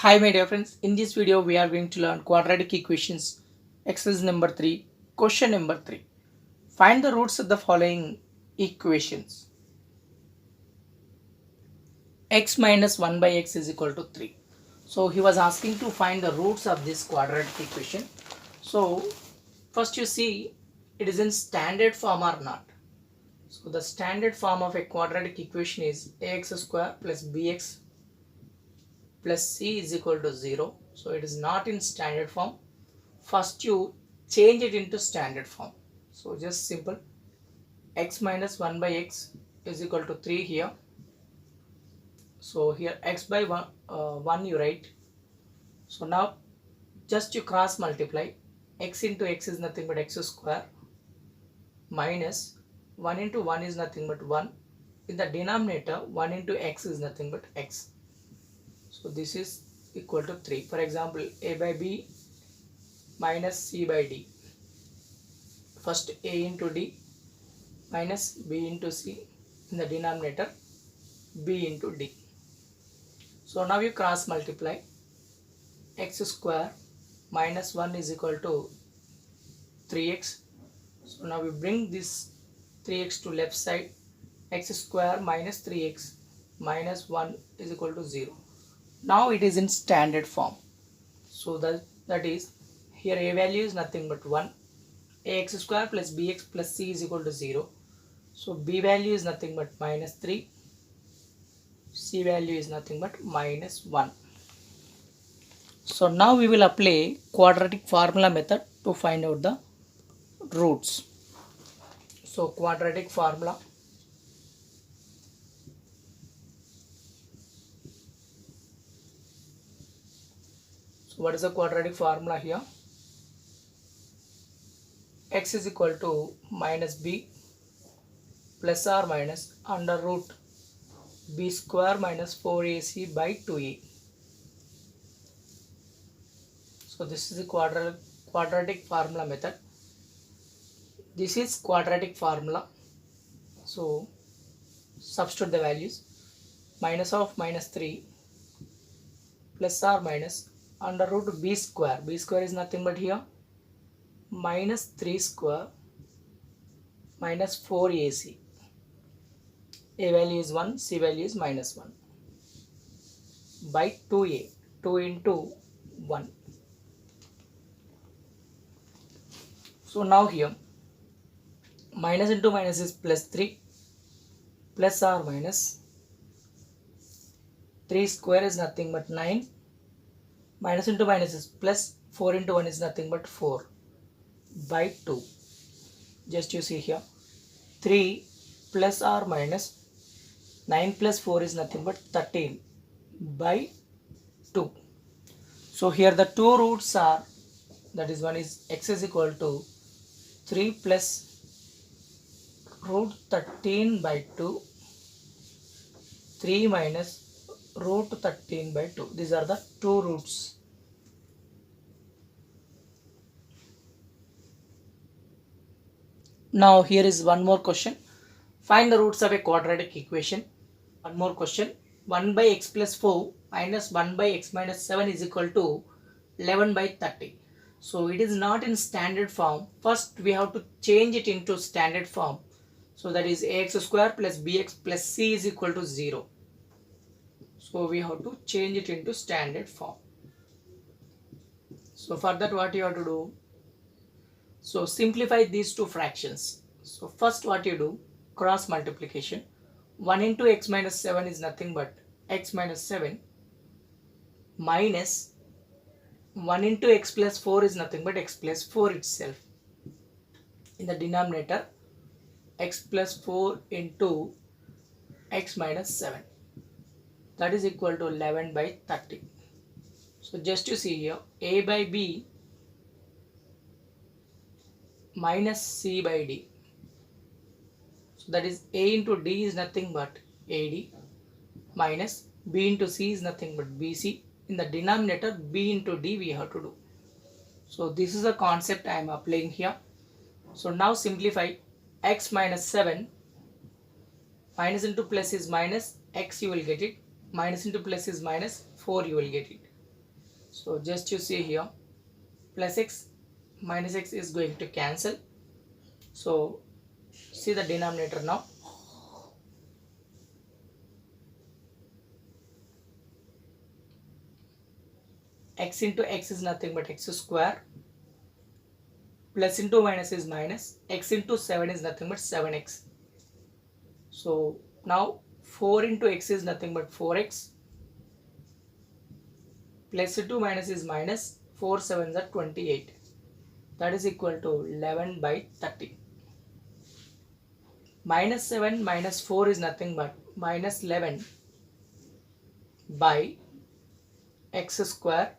Hi my dear friends, in this video we are going to learn quadratic equations, exercise number 3, question number 3. Find the roots of the following equations. X minus 1 by x is equal to 3. So he was asking to find the roots of this quadratic equation. So first you see it is in standard form or not. So the standard form of a quadratic equation is ax square plus bx plus c is equal to 0. So it is not in standard form. First you change it into standard form. So just simple, x minus 1 by x is equal to 3 here. So here x by 1 you write. So now just you cross multiply. X into x is nothing but x square minus 1 into 1 is nothing but 1. In the denominator 1 into x is nothing but x. So this is equal to 3. For example, a by b minus c by d. First a into d minus b into c, in the denominator b into d. So now you cross multiply. X square minus 1 is equal to 3x. So now we bring this 3x to left side. X square minus 3x minus 1 is equal to 0. Now it is in standard form. So that is, here a value is nothing but 1. Ax square plus bx plus c is equal to 0. So b value is nothing but minus 3. C value is nothing but minus 1. So now we will apply quadratic formula method to find out the roots. So quadratic formula. So what is the quadratic formula here? X is equal to minus b plus or minus under root b square minus 4ac by 2a. So this is the quadratic formula method. This is quadratic formula. So substitute the values. Minus of minus 3 plus or minus under root b square. B square is nothing but here minus 3 square minus 4ac. A value is 1, c value is minus 1 by 2a. 2 into 1. So now here minus into minus is plus 3 plus or minus 3 square is nothing but 9. Minus into minus is plus, 4 into 1 is nothing but 4 by 2. Just you see here 3 plus or minus 9 plus 4 is nothing but 13 by 2. So here the two roots are, that is, one is x is equal to 3 plus root 13 by 2, 3 minus root 13 by 2. These are the two roots. Now here is one more question. Find the roots of a quadratic equation. One more question. 1 by x plus 4 minus 1 by x minus 7 is equal to 11 by 30. So it is not in standard form. First we have to change it into standard form. So that is ax square plus bx plus c is equal to 0. So we have to change it into standard form. So for that what you have to do? So simplify these two fractions. So first what you do? Cross multiplication. 1 into x minus 7 is nothing but x minus 7 minus 1 into x plus 4 is nothing but x plus 4 itself. In the denominator x plus 4 into x minus 7, that is equal to 11 by 30. So just you see here, a by b minus c by d. So that is a into d is nothing but ad minus b into c is nothing but bc. In the denominator b into d we have to do. So this is a concept I am applying here. So now simplify. X minus 7 minus into plus is minus, x you will get it, minus into plus is minus, 4 you will get it. So just you see here, plus x minus x is going to cancel. So see the denominator now. X into x is nothing but x square. Plus into minus is minus. X into 7 is nothing but 7x. So now 4 into x is nothing but 4x. Plus into minus is minus. 4 7s are 28. That is equal to 11 by 30. Minus 7 minus 4 is nothing but minus 11 by x square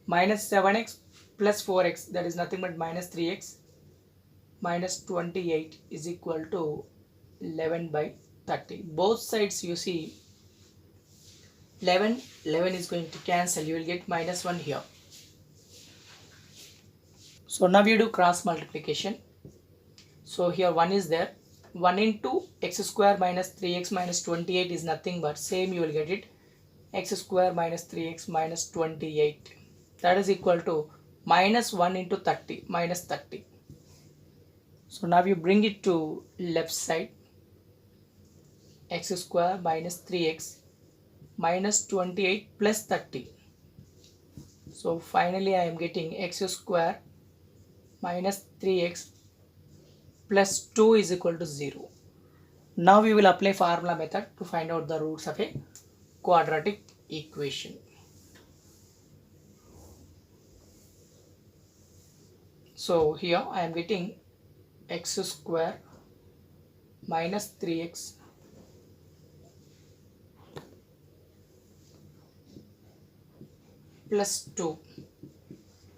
minus 7x plus 4x, that is nothing but minus 3x, minus 28 is equal to 11 by 30. Both sides you see 11 is going to cancel. You will get minus 1 here. So now you do cross multiplication. So here 1 is there. 1 into x square minus 3x minus 28 is nothing but same, you will get it, x square minus 3x minus 28. That is equal to minus 1 into 30, minus 30. So now you bring it to left side. X square minus 3x minus 28 plus 30. So finally I am getting x square minus 3x plus 2 is equal to 0. Now we will apply formula method to find out the roots of a quadratic equation. So here I am getting x square minus 3x plus 2.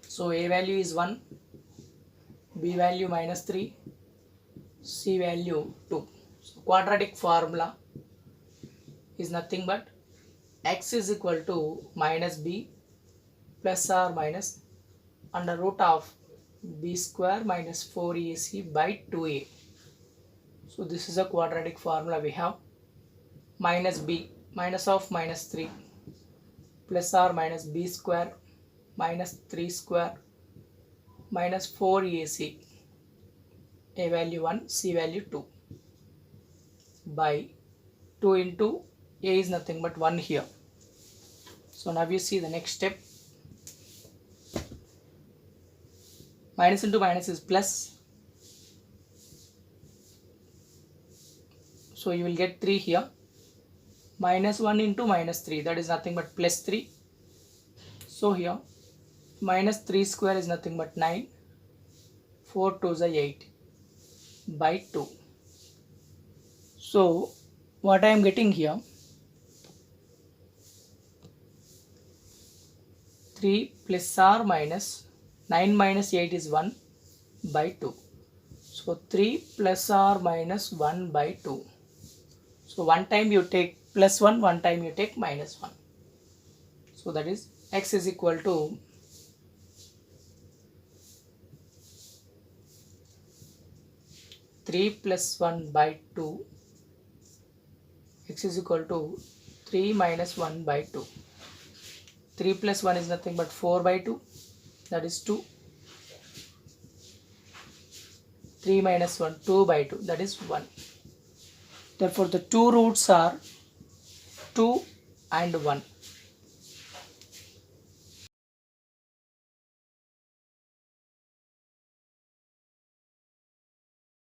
So a value is 1, b value minus 3, c value 2. So quadratic formula is nothing but x is equal to minus b plus or minus under root of b square minus 4ac by 2a. So this is a quadratic formula. We have minus b, minus of minus 3, plus or minus b square minus 3 square minus 4ac, a value 1, c value 2, by 2 into a is nothing but 1 here. So now you see the next step. Minus into minus is plus. So you will get 3 here. Minus 1 into minus 3, that is nothing but plus 3. So here minus 3 square is nothing but 9. 4 2s are 8 by 2. So what I am getting here, 3 plus or minus 9 minus 8 is 1 by 2. So 3 plus or minus 1 by 2. So one time you take plus 1, one time you take minus 1. So that is x is equal to 3 plus 1 by 2. X is equal to 3 minus 1 by 2. 3 plus 1 is nothing but 4 by 2. That is 2. 3 minus 1, 2 by 2. That is 1. Therefore, the two roots are 2 and 1.